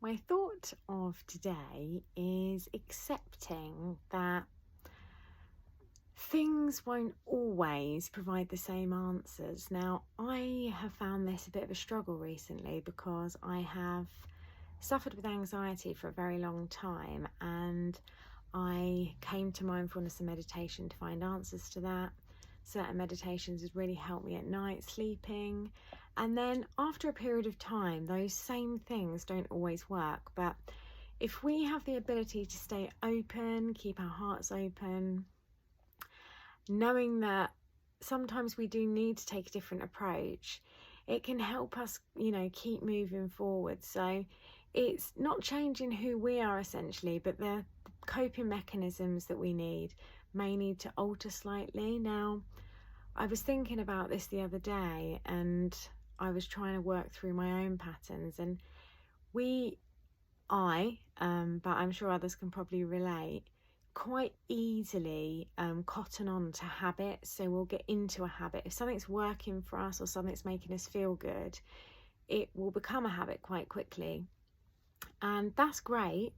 My thought of today is accepting that things won't always provide the same answers. Now, I have found this a bit of a struggle recently because I have suffered with anxiety for a very long time, and I came to mindfulness and meditation to find answers to that. Certain meditations has really helped me at night sleeping, and then after a period of time those same things don't always work. But if we have the ability to stay open, keep our hearts open, knowing that sometimes we do need to take a different approach, it can help us, keep moving forward. So it's not changing who we are essentially, but the coping mechanisms that we may need to alter slightly. Now, I was thinking about this the other day, and I was trying to work through my own patterns, and but I'm sure others can probably relate, quite easily cotton on to habits. So we'll get into a habit. If something's working for us or something's making us feel good, it will become a habit quite quickly. And that's great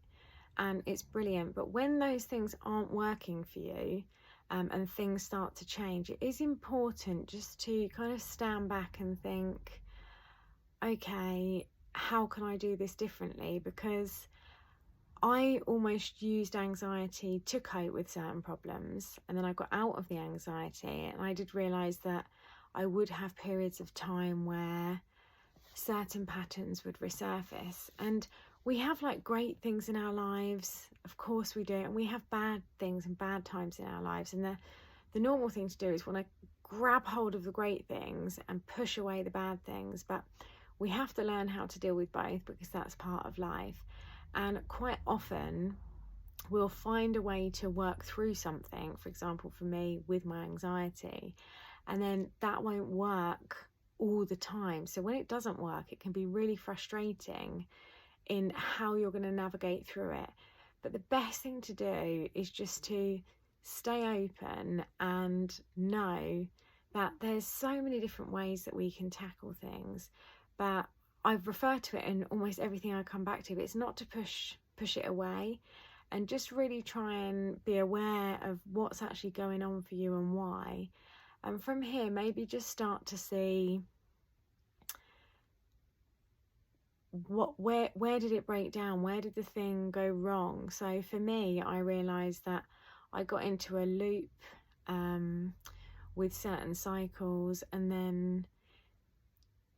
and it's brilliant. But when those things aren't working for you, and things start to change, it is important just to kind of stand back and think, okay, how can I do this differently? Because I almost used anxiety to cope with certain problems, and then I got out of the anxiety, and I did realise that I would have periods of time where certain patterns would resurface. And we have great things in our lives, of course we do, and we have bad things and bad times in our lives, and the normal thing to do is want to grab hold of the great things and push away the bad things. But we have to learn how to deal with both, because that's part of life. And quite often we'll find a way to work through something, for example for me with my anxiety, and then that won't work all the time. So when it doesn't work, it can be really frustrating in how you're going to navigate through it. But the best thing to do is just to stay open and know that there's so many different ways that we can tackle things. But I've referred to it in almost everything I come back to, but it's not to push it away, and just really try and be aware of what's actually going on for you and why. And from here, maybe just start to see where did it break down? Where did the thing go wrong? So for me, I realised that I got into a loop with certain cycles, and then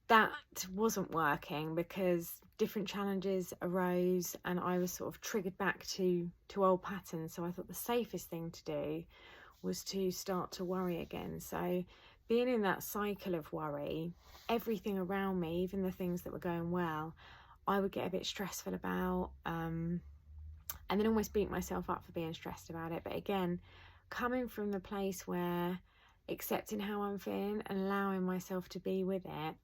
that wasn't working because different challenges arose and I was sort of triggered back to old patterns. So I thought the safest thing to do was to start to worry again. So being in that cycle of worry, everything around me, even the things that were going well, I would get a bit stressful about, and then almost beat myself up for being stressed about it. But again, coming from the place where accepting how I'm feeling and allowing myself to be with it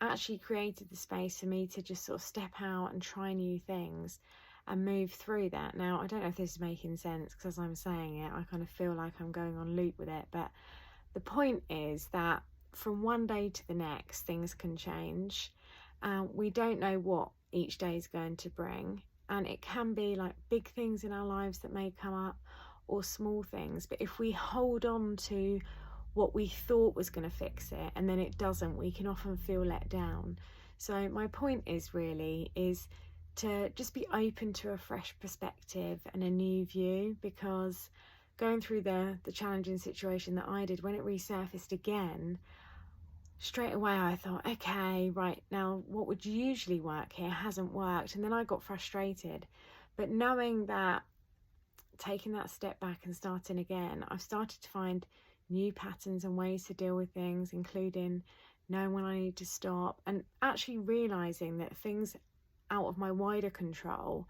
actually created the space for me to just sort of step out and try new things and move through that. Now, I don't know if this is making sense, because as I'm saying it, I kind of feel like I'm going on loop with it. But the point is that from one day to the next, things can change. We don't know what each day is going to bring. And it can be big things in our lives that may come up, or small things. But if we hold on to what we thought was going to fix it and then it doesn't, we can often feel let down. So my point is to just be open to a fresh perspective and a new view, because going through the challenging situation that I did, when it resurfaced again, straight away I thought, okay, right, now what would usually work here hasn't worked, and then I got frustrated. But knowing that, taking that step back and starting again, I've started to find new patterns and ways to deal with things, including knowing when I need to stop, and actually realising that things out of my wider control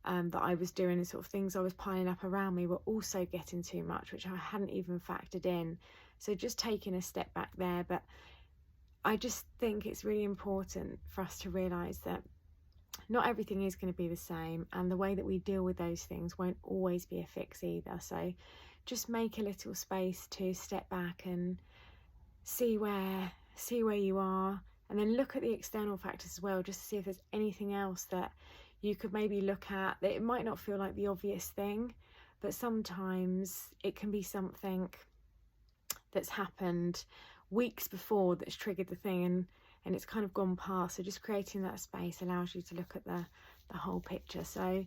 that I was doing, and sort of things I was piling up around me, were also getting too much, which I hadn't even factored in. So just taking a step back there. But I just think it's really important for us to realise that not everything is going to be the same, and the way that we deal with those things won't always be a fix either. So just make a little space to step back and see where you are, and then look at the external factors as well, just to see if there's anything else that you could maybe look at, it might not feel like the obvious thing, but sometimes it can be something that's happened weeks before that's triggered the thing, and it's kind of gone past. So just creating that space allows you to look at the whole picture. So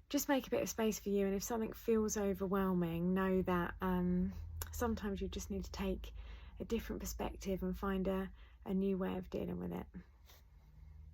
just make a bit of space for you, and if something feels overwhelming, know that sometimes you just need to take a different perspective and find a new way of dealing with it.